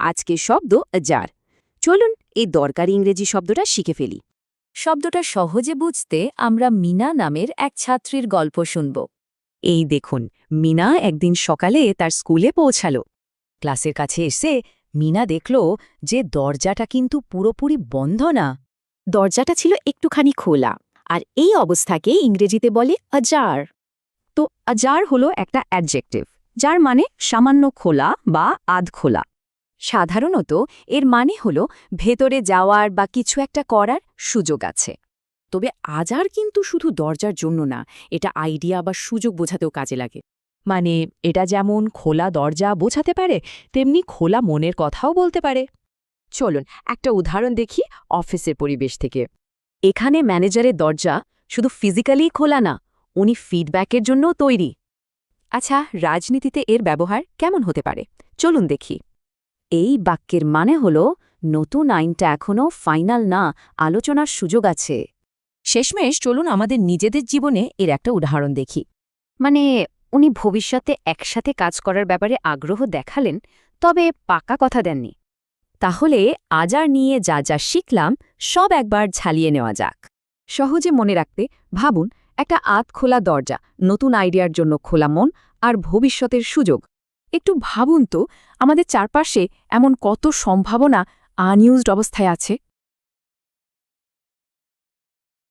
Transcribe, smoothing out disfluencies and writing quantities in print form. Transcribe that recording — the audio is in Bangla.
আজকের শব্দ আজার। চলুন এই দরকারি ইংরেজি শব্দটা শিখে ফেলি। শব্দটা সহজে বুঝতে আমরা মিনা নামের এক ছাত্রীর গল্প শুনব। এই দেখুন, মিনা একদিন সকালে তার স্কুলে পৌঁছালো। ক্লাসের কাছে এসে মিনা দেখল যে দরজাটা কিন্তু পুরোপুরি বন্ধ না। দরজাটা ছিল একটুখানি খোলা, আর এই অবস্থাকে ইংরেজিতে বলে আজার। তো আজার হলো একটা অ্যাডজেক্টিভ, যার মানে সামান্য খোলা বা আধ খোলা। সাধারণত এর মানে হলো ভেতরে যাওয়ার বা কিছু একটা করার সুযোগ আছে। তবে আজার কিন্তু শুধু দরজার জন্য না, এটা আইডিয়া বা সুযোগ বোঝাতেও কাজে লাগে। মানে এটা যেমন খোলা দরজা বোঝাতে পারে, তেমনি খোলা মনের কথাও বলতে পারে। চলুন একটা উদাহরণ দেখি অফিসের পরিবেশ থেকে। এখানে ম্যানেজারের দরজা শুধু ফিজিক্যালি খোলা না, উনি ফিডব্যাকের জন্যও তৈরি। আচ্ছা, রাজনীতিতে এর ব্যবহার কেমন হতে পারে চলুন দেখি। এই বাক্যের মানে হল নতুন আইনটা এখনও ফাইনাল না, আলোচনার সুযোগ আছে। শেষমেশ চলুন আমাদের নিজেদের জীবনে এর একটা উদাহরণ দেখি। মানে উনি ভবিষ্যতে একসাথে কাজ করার ব্যাপারে আগ্রহ দেখালেন, তবে পাকা কথা দেননি। তাহলে আজার নিয়ে যা যা শিখলাম সব একবার ঝালিয়ে নেওয়া যাক। সহজে মনে রাখতে ভাবুন, একটা আধ খোলা দরজা, নতুন আইডিয়ার জন্য খোলা মন আর ভবিষ্যতের সুযোগ। একটু ভাবুন তো, আমাদের চারপাশে এমন কত সম্ভাবনা আনইউজড অবস্থায় আছে।